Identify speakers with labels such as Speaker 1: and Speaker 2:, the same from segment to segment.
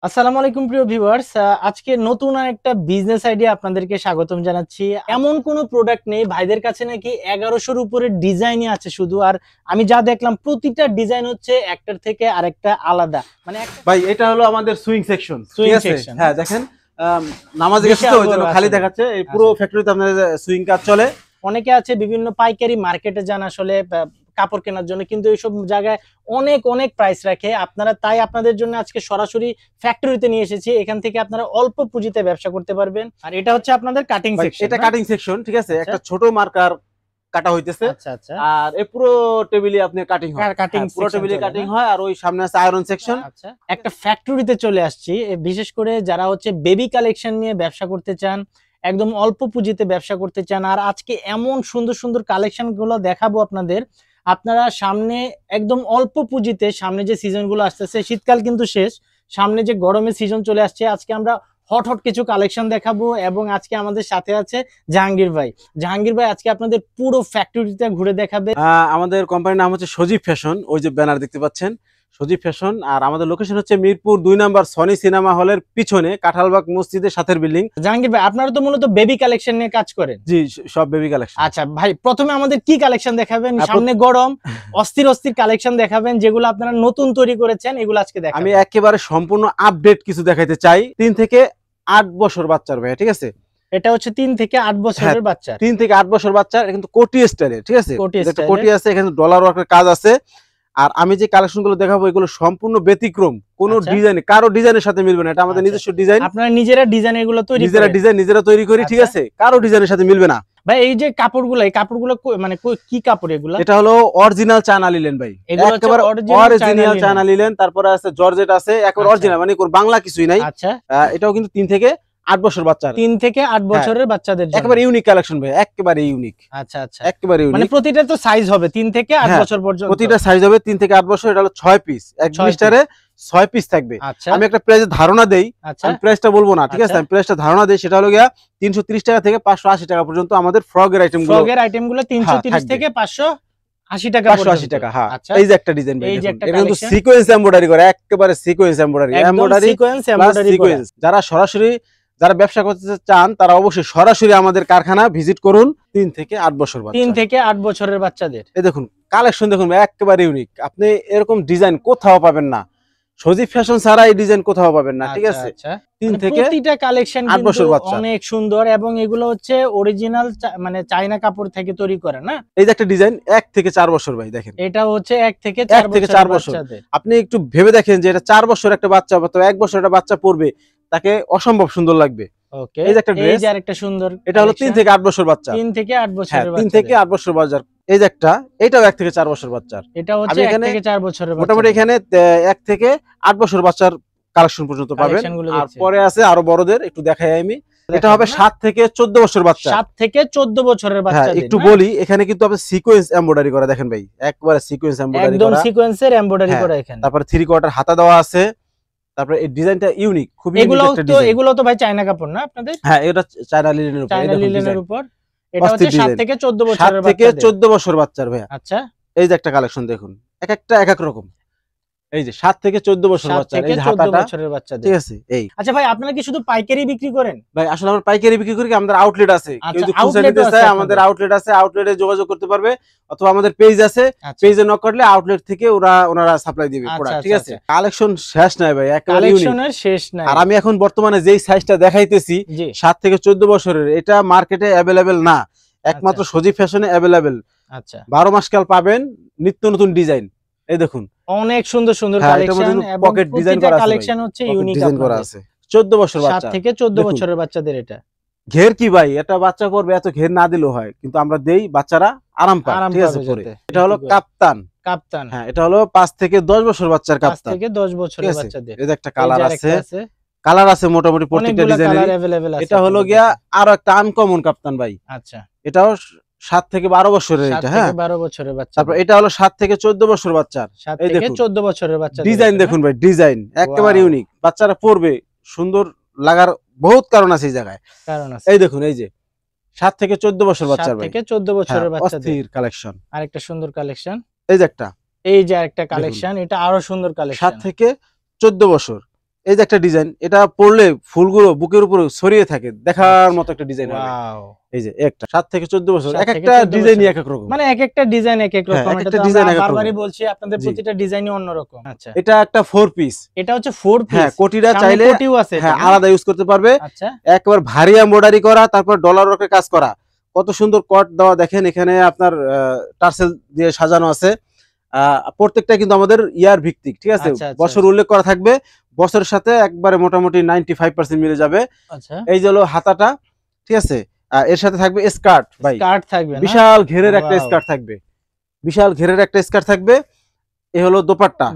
Speaker 1: আসসালামু আলাইকুম প্রিয় ভিউয়ার্স, আজকে নতুন একটা বিজনেস আইডিয়া আপনাদেরকে স্বাগতম জানাচ্ছি। এমন কোনো প্রোডাক্ট নেই ভাইদের কাছে নাকি 1100-র উপরে ডিজাইনই আছে শুধু। আর আমি যা দেখলাম প্রতিটা ডিজাইন হচ্ছে একটার থেকে আরেকটা আলাদা। মানে
Speaker 2: ভাই এটা হলো আমাদের সুইং সেকশন, ঠিক
Speaker 1: সুইং
Speaker 2: আছে?
Speaker 1: সেকশন,
Speaker 2: হ্যাঁ দেখেন, নামাজে গেছে তো ওই জন্য খালি দেখাচ্ছে। এই পুরো ফ্যাক্টরিতে আপনাদের সুইং কাজ চলে।
Speaker 1: অনেকে আছে বিভিন্ন পাইকারি মার্কেটে যান আসলে কাপড় কেনার জন্য, কিন্তু এইসব জায়গায় অনেক অনেক প্রাইস রাখে। আপনারা তাই আপনাদের জন্য আজকে সরাসরি ফ্যাক্টরিতে নিয়ে এসেছি। এখান থেকে আপনারা অল্প পুঁজিতে ব্যবসা করতে পারবেন। আর এটা হচ্ছে আপনাদের কাটিং সেকশন।
Speaker 2: এটা কাটিং সেকশন, ঠিক আছে? একটা ছোট মার্কার কাটা হইতেছে।
Speaker 1: আচ্ছা আচ্ছা।
Speaker 2: আর এই পুরো টেবিলে আপনি কাটিং হয়, পুরো টেবিলে কাটিং হয়। আর ওই সামনে আছে আয়রন সেকশন।
Speaker 1: আচ্ছা, একটা ফ্যাক্টরিতে চলে আসছি। বিশেষ করে যারা হচ্ছে বেবি কালেকশন নিয়ে ব্যবসা করতে চান, একদম অল্প পুঁজিতে ব্যবসা করতে চান, আর আজকে এমন সুন্দর সুন্দর কালেকশন গুলো দেখাবো আপনাদের। আপনারা সামনে একদম অল্প পুঁজিতে, সামনে যে সিজন গুলো আসতেছে, শীতকাল কিন্তু শেষ, সামনে যে গরমের সিজন চলে আসছে, আজকে আমরা হট হট কিছু কালেকশন দেখাবো। এবং আজকে আমাদের সাথে আছে জাহাঙ্গীর ভাই। জাহাঙ্গীর ভাই আজকে আপনাদের পুরো ফ্যাক্টরিটা ঘুরে দেখাবে।
Speaker 2: আমাদের কোম্পানির নাম হচ্ছে সজীব ফ্যাশন। ওই যে ব্যানার দেখতে পাচ্ছেন, সজীব ফ্যাশন। আর আমাদের লোকেশন হচ্ছে মিরপুর 2 নম্বর সনি সিনেমা হলের পিছনে, কাঁঠালবাগ মসজিদের সাথের বিল্ডিং।
Speaker 1: জাহাঙ্গীর ভাই, আপনারা তো মূলত বেবি কালেকশন নিয়ে কাজ করেন।
Speaker 2: জি, সব বেবি কালেকশন।
Speaker 1: আচ্ছা ভাই, প্রথমে আমাদের কি কালেকশন দেখাবেন? সামনে গরম, অস্থির অস্থির কালেকশন দেখাবেন, যেগুলো আপনারা নতুন তৈরি করেছেন, এগুলো আজকে দেখাবেন।
Speaker 2: আমি একেবারে সম্পূর্ণ আপডেট কিছু দেখাইতে চাই। 3 থেকে 8 বছর বাচ্চার ভাই, ঠিক আছে?
Speaker 1: এটা হচ্ছে 3 থেকে 8 বছরের বাচ্চা।
Speaker 2: 3 থেকে 8 বছর বাচ্চা, কিন্তু কোটি স্টাইলে, ঠিক আছে? কোটি আছে, এখানে ডলার ওয়ার্কের কাজ আছে। আর আমি যে কালেকশন গুলো দেখাবো এগুলো সম্পূর্ণ ব্যতিক্রম, কোনো ডিজাইন কারো ডিজাইনের সাথে মিলবে না। এটা আমাদের নিজস্ব ডিজাইন।
Speaker 1: আপনারা নিজেরা ডিজাইন এগুলো তৈরি
Speaker 2: করেন, নিজেরা তৈরি করি, ঠিক আছে? কারো ডিজাইনের সাথে মিলবে না
Speaker 1: ভাই। এই যে কাপড়গুলো, এই কাপড়গুলো মানে কি কাপড় এগুলো?
Speaker 2: এটা হলো অরিজিনাল চায়না লিলেন ভাই, একেবারে অরিজিনাল চায়না লিলেন। তারপরে আছে জর্জেট আছে, একেবারে অরিজিনাল, মানে বাংলা কিছুই নাই।
Speaker 1: আচ্ছা,
Speaker 2: এটাও কিন্তু 3 থেকে 8 বছর বাচ্চা,
Speaker 1: 3 থেকে 8 বছরের বাচ্চাদের জন্য
Speaker 2: একেবারে ইউনিক কালেকশন ভাই, একেবারে ইউনিক।
Speaker 1: আচ্ছা আচ্ছা,
Speaker 2: একেবারে ইউনিক।
Speaker 1: মানে প্রতিটা তো সাইজ হবে 3 থেকে 8 বছর পর্যন্ত।
Speaker 2: প্রতিটা সাইজ হবে 3 থেকে 8 বছর। এটা হলো 6 পিস, এক মিস্টারে 6 পিস থাকবে। আমি একটা প্রাইসের ধারণা দেই, আমি প্রাইসটা বলবো না, ঠিক আছে? আমি প্রাইসটা ধারণা দেই। সেটা হলো গিয়া 330 টাকা থেকে 580 টাকা পর্যন্ত আমাদের ফ্রগের আইটেমগুলো 330 থেকে 580 টাকা। 580 টাকা, হ্যাঁ। এই যে একটা ডিজাইন ভাই, এটা কিন্তু সিকোয়েন্স এমব্রয়ডারি করা, একেবারে সিকোয়েন্স এমব্রয়ডারি। সিকোয়েন্স যারা সরাসরি যারা ব্যবসা করতে চান তারা অবশ্যই সরাসরি আমাদের কারখানা ভিজিট করুন। 3 থেকে 8 বছর বাচ্চা,
Speaker 1: 3 থেকে 8 বছরের বাচ্চাদের।
Speaker 2: এই দেখুন কালেকশন, দেখুন একেবারে ইউনিক। আপনি এরকম ডিজাইন কোথাও পাবেন না, সজীব ফ্যাশন ছাড়া এই ডিজাইন কোথাও পাবেন না, ঠিক আছে? 3 থেকে
Speaker 1: প্রতিটা কালেকশন
Speaker 2: 8 বছর বাচ্চা,
Speaker 1: অনেক সুন্দর। এবং এগুলো হচ্ছে অরিজিনাল মানে চায়না কাপড় থেকে তৈরি করে না?
Speaker 2: এই যে একটা ডিজাইন 1 থেকে 4 বছর ভাই, দেখেন
Speaker 1: এটা হচ্ছে 1 থেকে 4 বছর।
Speaker 2: আপনি একটু ভেবে দেখেন যে এটা 4 বছর একটা বাচ্চা অথবা 1 বছর একটা বাচ্চা পড়বে, তাকে অসম্ভব সুন্দর লাগবে।
Speaker 1: ওকে, এই যে একটা ড্রেস, এই যে আরেকটা সুন্দর,
Speaker 2: এটা হলো 3 থেকে 8 বছর বাচ্চা।
Speaker 1: 3 থেকে 8 বছরের বাচ্চা,
Speaker 2: 3 থেকে 8 বছর বাচ্চার। এই যে একটা, এটাও 1 থেকে 4 বছর বাচ্চার।
Speaker 1: এটা হচ্ছে 1 থেকে 4 বছরের বাচ্চা।
Speaker 2: মোটামুটি এখানে 1 থেকে 8 বছর বাচ্চার কালেকশন পর্যন্ত পাবেন। আর পরে আছে আরো বড়দের, একটু দেখাই আমি। এটা হবে 7 থেকে 14 বছর বাচ্চা।
Speaker 1: 7 থেকে 14 বছরের বাচ্চা।
Speaker 2: একটু বলি, এখানে কিন্তু আপনি সিকোয়েন্স এমব্রয়ডারি করা, দেখেন ভাই, একবারে সিকোয়েন্স এমব্রয়ডারি করা,
Speaker 1: একদম সিকোয়েন্সের এমব্রয়ডারি করা এখানে।
Speaker 2: তারপরে 3 কোয়ার্টার হাতা দেওয়া আছে। তারপরে এই ডিজাইনটা ইউনিক, খুবই ইউনিক একটা ডিজাইন।
Speaker 1: এগুলো তো ভাই চায়না কাপড় না আপনাদের?
Speaker 2: হ্যাঁ, এটা চায়না লিনেনের উপর,
Speaker 1: চায়না লিনেনের উপর। এটা হচ্ছে 7 থেকে 14 বছরের
Speaker 2: 7 থেকে 14 বছর বাচ্চার ভাই।
Speaker 1: আচ্ছা,
Speaker 2: এই যে একটা কালেকশন দেখুন, এক একটা এক এক রকম। এই যে 7 থেকে 14 বছর বাচ্চা, এই যে হাতাটা, 14 বছরের বাচ্চাদের, ঠিক আছে? এই
Speaker 1: আচ্ছা ভাই, আপনারা কি শুধু পাইকারি বিক্রি করেন?
Speaker 2: ভাই আসলে আমরা পাইকারি বিক্রি করি, আমাদের আউটলেট আছে। কেউ যদি খুচরা নিতে চায় আমাদের আউটলেট আছে, আউটলেটে যোগাযোগ করতে পারবে, অথবা আমাদের পেজ আছে, পেজে নক করলে আউটলেট থেকে ওনারা সাপ্লাই দিবে প্রোডাক্ট, ঠিক আছে? কালেকশন শেষ নাই ভাই, একেবারে ইউনিক, কালেকশনের শেষ নাই। আর আমি এখন বর্তমানে যেই সাইজটা দেখাইতেছি 7 থেকে 14 বছরের, এটা মার্কেটে अवेलेबल না, একমাত্র সজীব ফ্যাশনে अवेलेबल। আচ্ছা, 12 মাস কাল পাবেন নিত্য নতুন ডিজাইন। এই দেখুন
Speaker 1: অনেক সুন্দর সুন্দর কালেকশন, এবং
Speaker 2: পকেট ডিজাইন করা আছে,
Speaker 1: কালেকশন হচ্ছে ইউনিক
Speaker 2: ডিজাইন করা আছে। 14 বছর বাচ্চা,
Speaker 1: 7 থেকে 14 বছরের বাচ্চাদের। এটা
Speaker 2: ঘের কি ভাই, এটা বাচ্চা পড়বে, এত ঘের না দিলেও হয়, কিন্তু আমরা দেই, বাচ্চারা আরাম পায়, ঠিক আছে? পরে এটা হলো কাপ্তান। হ্যাঁ, এটা হলো 5 থেকে 10 বছর বাচ্চার কাপ্তান, 5 থেকে 10 বছরের বাচ্চাদের। এই যে একটা কালার আছে মোটামুটি প্রত্যেকটা ডিজাইনের। এটা হলো গিয়া আরো একটা আনকমন কাপ্তান ভাই। আচ্ছা, এটাও 7 থেকে 12 বছরের, এটা, হ্যাঁ 12 বছরের বাচ্চা। তারপর এটা হলো 7 থেকে 14 বছর বাচ্চার। এই দেখুন 14 বছরের বাচ্চা, ডিজাইন দেখুন ভাই, ডিজাইন একেবারে ইউনিক। বাচ্চারা পড়বে, সুন্দর লাগার বহুত কারণ আছে এই জায়গায়, কারণ আছে। এই দেখুন, এই যে 7 থেকে 14 বছর বাচ্চার ভাই, 7 থেকে 14 বছরের বাচ্চাদের অস্থির কালেকশন। আরেকটা সুন্দর কালেকশন, এই যে একটা, এই যে আরেকটা কালেকশন, এটা আরো সুন্দর কালেকশন। 7 থেকে 14 বছর, এই যে একটা ডিজাইন, এটা পরলে ফুলগুলো বুকের উপরে ছড়িয়ে থাকে, দেখার মতো একটা ডিজাইন হবে। এই যে একটা 7 থেকে 14 বছর, এক একটা ডিজাইনই এক এক রকম,
Speaker 1: মানে এক একটা ডিজাইন এক এক রকম। এটা তো আমরা বারবারই বলছি আপনাদের প্রতিটা ডিজাইনই অন্যরকম। আচ্ছা,
Speaker 2: এটা একটা 4 পিস।
Speaker 1: এটা হচ্ছে 4 পিস।
Speaker 2: হ্যাঁ, কোটিটা চাইলে হ্যাঁ আলাদা ইউজ করতে পারবে।
Speaker 1: আচ্ছা,
Speaker 2: একবার ভারী এমব্রয়ডারি করা, তারপর ডলার ওয়ার্কের কাজ করা, কত সুন্দর কট দেওয়া দেখেন। এখানে আপনার টার্সেল দিয়ে সাজানো আছে। প্রত্যেকটা কিন্তু আমাদের ইয়ার ভিত্তিক, ঠিক আছে, বছর উল্লেখ করা থাকবে, বছরের সাথে একবারে মোটামুটি 95% মিলে যাবে। আচ্ছা, এই যে হলো হাতাটা, ঠিক আছে, এর সাথে থাকবে স্কার্ট ভাই,
Speaker 1: স্কার্ট থাকবে,
Speaker 2: বিশাল ঘেরের একটা স্কার্ট থাকবে, বিশাল ঘেরের একটা স্কার্ট থাকবে। এই হলো দোপাট্টা,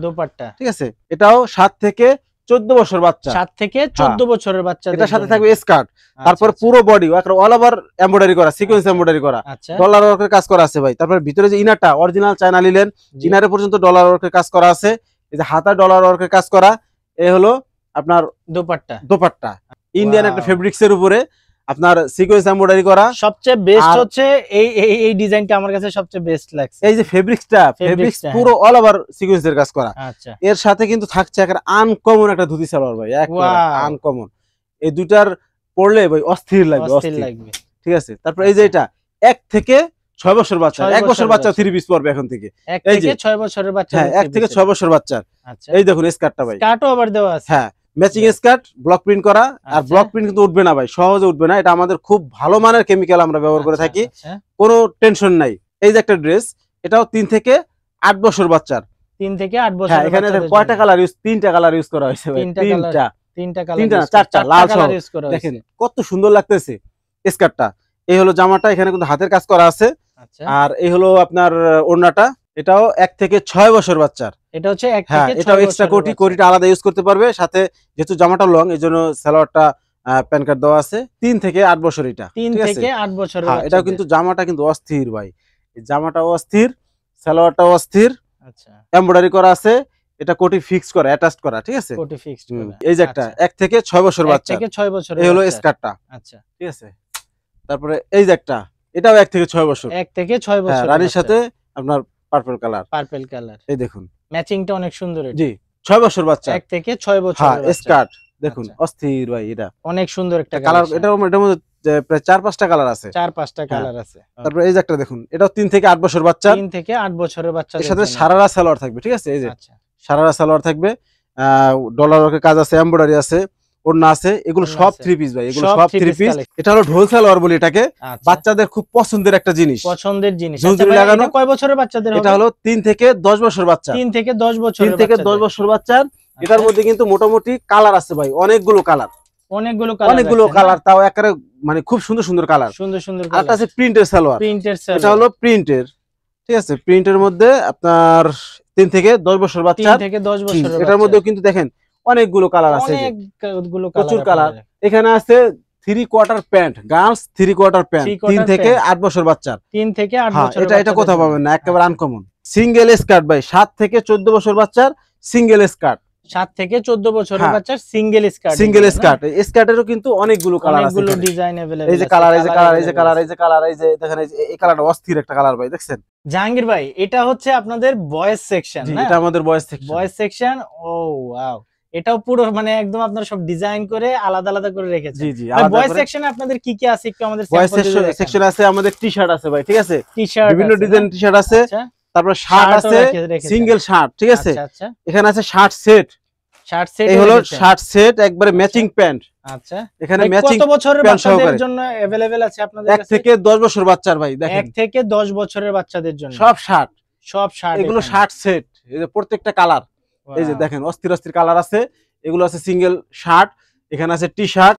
Speaker 2: ঠিক আছে, এটাও 7 থেকে 14 বছর বাচ্চা,
Speaker 1: 7 থেকে 14 বছরের বাচ্চা।
Speaker 2: এটার সাথে থাকবে স্কার্ট, তারপর পুরো বডি অল ওভার এমব্রয়ডারি করা, সিকোয়েন্স এমব্রয়ডারি করা, ডলার ওয়ার্কের কাজ করা আছে ভাই। তারপর ভিতরে যে ইনারটা অরিজিনাল চায়না লিলেন, ইনারে পর্যন্ত ডলার ওয়ার্কের কাজ করা আছে। এই যে হাতা ডলার ওয়ার্কের কাজ করা। এই হলো আপনার দোপাট্টা ইন্ডিয়ান একটা ফেব্রিক্স এর উপরে আপনার সিকোয়েন্স এমব্রয়ডারি করা।
Speaker 1: সবচেয়ে বেস্ট হচ্ছে এই ডিজাইনটা আমার কাছে সবচেয়ে বেস্ট লাগছে।
Speaker 2: এই যে ফেব্রিক্স পুরো অল ওভার সিকোয়েন্সের কাজ করা। আচ্ছা, এর সাথে কিন্তু থাকছে একটা আনকমন একটা ধুতি সালোয়ার ভাই, একেবারে আনকমন। এই দুটার পরলে ভাই অস্থির লাগবে। ঠিক আছে, তারপর এই যে এটা 1 থেকে 6 বছর বাচ্চা, 1 বছর বাচ্চা 3 পিস পরবে এখন থেকে।
Speaker 1: 1 থেকে 6 বছরের বাচ্চা,
Speaker 2: হ্যাঁ 1 থেকে 6 বছর বাচ্চা। আচ্ছা, এই দেখুন স্কার্টটা ভাই,
Speaker 1: স্কার্টও আবার দেওয়া আছে।
Speaker 2: হ্যাঁ, ম্যাচিং স্কার্ট, ব্লক প্রিন্ট করা। আর ব্লক প্রিন্ট কিন্তু উঠবে না ভাই, সহজে উঠবে না। এটা আমাদের খুব ভালো মানের কেমিক্যাল আমরা ব্যবহার করে থাকি, কোনো টেনশন নাই। এই যে একটা ড্রেস, এটাও 3 থেকে 8 বছর বাচ্চার।
Speaker 1: 3 থেকে 8 বছর।
Speaker 2: এখানে কয়টা কালার ইউজ? 3টা কালার ইউজ করা হয়েছে ভাই, 3টা কালার, 4টা লাল সহ। দেখেন কত সুন্দর লাগতেছে স্কার্টটা। এই হলো জামাটা, এখানে কিন্তু হাতের কাজ করা আছে। আর এই হলো আপনার ওড়নাটা, এটাও 1 থেকে 6 বছর বাচ্চার।
Speaker 1: এটা হচ্ছে 1 থেকে 6
Speaker 2: এটাও এক্সট্রা কোটিটা আলাদা ইউজ করতে পারবে। সাথে যেহেতু জামাটা লং, এইজন্য সালোয়ারটা প্যান কার্ড দেওয়া আছে। 3 থেকে 8 বছর এটা,
Speaker 1: 3 থেকে 8 বছর।
Speaker 2: এটাও কিন্তু জামাটা কিন্তু অস্থির ভাই, এই জামাটাও অস্থির, সালোয়ারটাও অস্থির। আচ্ছা, এমব্রয়ডারি করা আছে, এটা কোটি ফিক্স করা, অ্যাটাচড করা, ঠিক আছে,
Speaker 1: কোটি ফিক্সড করা।
Speaker 2: এই যে একটা 1 থেকে 6 বছর বাচ্চা,
Speaker 1: 1 থেকে 6 বছর।
Speaker 2: এই হলো স্কার্টটা। আচ্ছা, ঠিক আছে, তারপরে এই যে একটা, এটাও 1 থেকে 6 বছর,
Speaker 1: 1 থেকে 6 বছর।
Speaker 2: রানীর সাথে আপনার পার্পল কালার, এই দেখুন
Speaker 1: ম্যাচিংটা অনেক সুন্দর।
Speaker 2: জি, 6 বছর বাচ্চা,
Speaker 1: 1 থেকে 6 বছর
Speaker 2: স্কার্ট দেখুন, অস্থির ভাই, এটা
Speaker 1: অনেক সুন্দর একটা
Speaker 2: কালার। এটার মধ্যে প্রায় 4-5টা কালার আছে,
Speaker 1: 4-5টা কালার আছে।
Speaker 2: তারপর এই যে একটা দেখুন, এটাও 3 থেকে 8 বছর বাচ্চা,
Speaker 1: 3 থেকে 8 বছরের বাচ্চা।
Speaker 2: এর সাথে সারারা সালোয়ার থাকবে, ঠিক আছে, এই যে সারারা সালোয়ার থাকবে, ডলার ওয়ার্কের কাজ আছে, এমব্রয়ডারি আছে, ওড়না আছে। এগুলো সব 3 পিস ভাই, এগুলো সব 3 পিস। এটা হলো ঢোল সালোয়ার বলি এটাকে, বাচ্চাদের খুব পছন্দের একটা জিনিস,
Speaker 1: পছন্দের জিনিস।
Speaker 2: লাগানো।
Speaker 1: কয় বছরের বাচ্চাদের?
Speaker 2: এটা হলো 3 থেকে 10 বছর বাচ্চা,
Speaker 1: 3 থেকে 10 বছর,
Speaker 2: 3 থেকে 10 বছর বাচ্চার। এটার মধ্যে কিন্তু মোটামুটি কালার আছে ভাই, অনেকগুলো কালার, তাও একেবারে মানে খুব সুন্দর সুন্দর কালার, সুন্দর সুন্দর। আর আছে প্রিন্টের সালোয়ার, এটা হলো প্রিন্টের, ঠিক আছে, প্রিন্টের মধ্যে আপনার 3 থেকে 10 বছর বাচ্চা,
Speaker 1: 3 থেকে 10 বছর।
Speaker 2: এটার মধ্যেও কিন্তু দেখেন অনেকগুলো কালার আছে, প্রচুর কালার। এখানে আছে 3 quarter pant, girls 3 quarter pant, 3 থেকে 8 বছর বাচ্চার,
Speaker 1: 3 থেকে 8 বছর।
Speaker 2: এটা কোথাও পাবেন না, একেবারে আনকমন। সিঙ্গেল স্কার্ট ভাই, 7 থেকে 14 বছর বাচ্চার সিঙ্গেল স্কার্ট,
Speaker 1: 7 থেকে 14 বছরের বাচ্চার সিঙ্গেল স্কার্ট।
Speaker 2: স্কার্টেরও কিন্তু অনেকগুলো কালার আছে,
Speaker 1: অনেকগুলো ডিজাইন अवेलेबल।
Speaker 2: এই যে কালার, এই যে কালার, এই যে কালার, এই যে কালার, এই যে দেখেন, এই কালারটা অস্থির একটা কালার ভাই, দেখছেন
Speaker 1: জাহাঙ্গীর ভাই? এটা হচ্ছে আপনাদের বয়েজ সেকশন না?
Speaker 2: এটা আমাদের বয়েজ
Speaker 1: সেকশন। ও ওয়াও, এটাও পুরো মানে একদম আপনারা সব ডিজাইন করে আলাদা আলাদা করে রেখেছেন।
Speaker 2: জি জি,
Speaker 1: বয়েজ সেকশনে আপনাদের কি কি আছে একটু আমাদের
Speaker 2: বয়েজ সেকশন আছে, আমাদের টি-শার্ট আছে ভাই, ঠিক আছে, টি-শার্ট বিভিন্ন ডিজাইন টি-শার্ট আছে। তারপর শার্ট আছে, সিঙ্গেল শার্ট, ঠিক আছে। এখানে আছে শার্ট সেট, এই হলো শার্ট সেট, একবারে ম্যাচিং প্যান্ট। আচ্ছা, এখানে ম্যাচিং
Speaker 1: কত বছরের বাচ্চাদের জন্য अवेलेबल আছে আপনাদের কাছে?
Speaker 2: 1 থেকে 10 বছর বাচ্চার ভাই, দেখেন
Speaker 1: 1 থেকে 10 বছরের বাচ্চাদের জন্য
Speaker 2: সব শার্ট,
Speaker 1: এগুলো
Speaker 2: শার্ট সেট। এই যে প্রত্যেকটা কালার, এই যে দেখেন অস্থির অস্থির কালার আছে। এগুলো আছে সিঙ্গেল শার্ট, এখানে আছে টি-শার্ট,